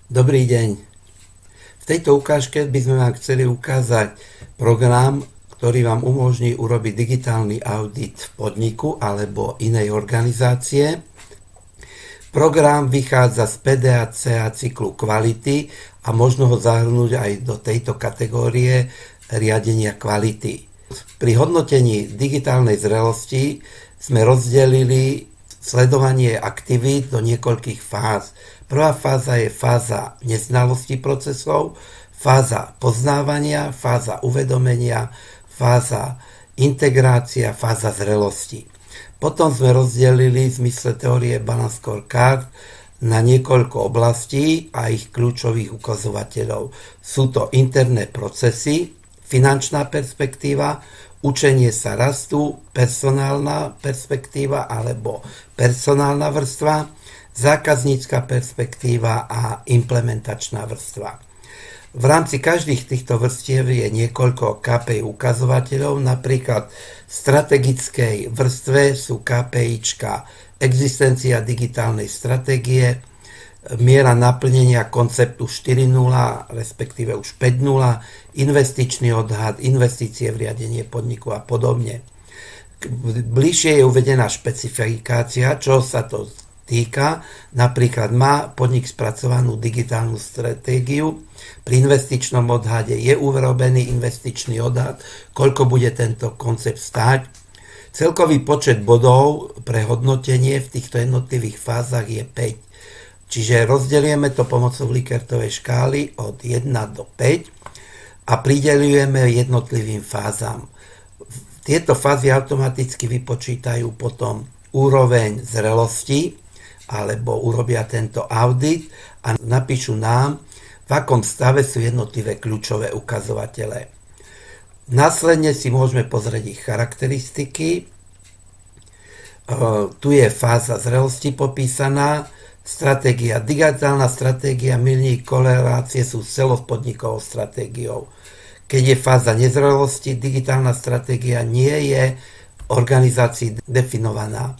Dobrý deň. V tejto ukážke by sme vám chceli ukázať program, ktorý vám umožní urobiť digitálny audit v podniku alebo inej organizácie. Program vychádza z PDCA cyklu kvality a možno ho zahrnúť aj do tejto kategórie riadenia kvality. Pri hodnotení digitálnej zrelosti sme rozdelili sledovanie aktivít do niekoľkých fáz. Prvá fáza je fáza neznalosti procesov, fáza poznávania, fáza uvedomenia, fáza integrácia, fáza zrelosti. Potom sme rozdelili v zmysle teórie Balance Scorecard na niekoľko oblastí a ich kľúčových ukazovateľov. Sú to interné procesy, finančná perspektíva, učenie sa rastu, personálna perspektíva alebo personálna vrstva, zákaznícka perspektíva a implementačná vrstva. V rámci každých týchto vrstiev je niekoľko KPI ukazovateľov, napríklad v strategickej vrstve sú KPIčka existencia digitálnej stratégie, miera naplnenia konceptu 4.0, respektíve už 5.0, investičný odhad, investície v riadenie podniku a podobne. Bližšie je uvedená špecifikácia, čo sa to týka. Napríklad má podnik spracovanú digitálnu stratégiu, pri investičnom odhade je urobený investičný odhad, koľko bude tento koncept stáť. Celkový počet bodov pre hodnotenie v týchto jednotlivých fázach je 5. Čiže rozdelieme to pomocou Likkertovej škály od 1 do 5 a prideľujeme jednotlivým fázam. Tieto fázy automaticky vypočítajú potom úroveň zrelosti alebo urobia tento audit a napíšu nám, v akom stave sú jednotlivé kľúčové ukazovatele. Následne si môžeme pozrieť ich charakteristiky. Tu je fáza zrelosti popísaná, stratégia, digitálna stratégia, milník korelácie sú s celopodnikovou stratégiou. Keď je fáza nezrelosti, digitálna stratégia nie je organizácii definovaná.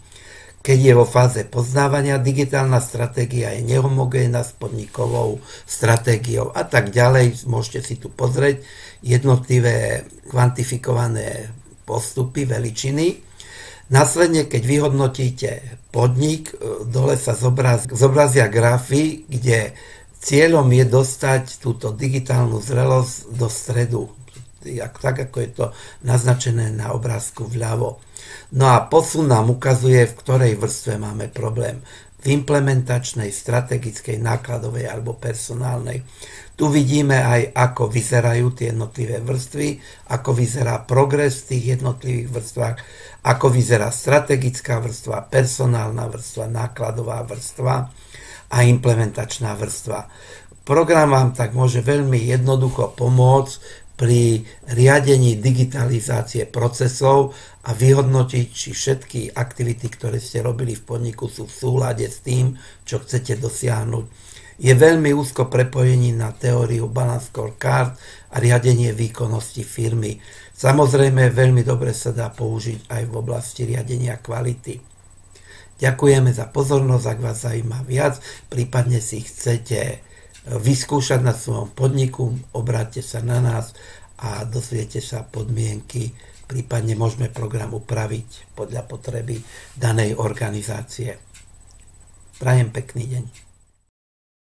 Keď je vo fáze poznávania, digitálna stratégia je nehomogénna s podnikovou stratégiou a tak ďalej. Môžete si tu pozrieť jednotlivé kvantifikované postupy, veličiny. Následne, keď vyhodnotíte podnik, dole sa zobrazia grafy, kde cieľom je dostať túto digitálnu zrelosť do stredu, tak ako je to naznačené na obrázku vľavo. No a posun nám ukazuje, v ktorej vrstve máme problém. V implementačnej, strategickej, nákladovej alebo personálnej. Tu vidíme aj, ako vyzerajú tie jednotlivé vrstvy, ako vyzerá progres v tých jednotlivých vrstvách, ako vyzerá strategická vrstva, personálna vrstva, nákladová vrstva a implementačná vrstva. Program vám tak môže veľmi jednoducho pomôcť pri riadení digitalizácie procesov a vyhodnotiť, či všetky aktivity, ktoré ste robili v podniku, sú v súlade s tým, čo chcete dosiahnuť. Je veľmi úzko prepojený na teóriu Balance Scorecard a riadenie výkonnosti firmy. Samozrejme, veľmi dobre sa dá použiť aj v oblasti riadenia kvality. Ďakujeme za pozornosť, ak vás zaujíma viac, prípadne si chcete vyskúšať na svojom podniku, obráťte sa na nás a dozviete sa podmienky, prípadne môžeme program upraviť podľa potreby danej organizácie. Prajem pekný deň.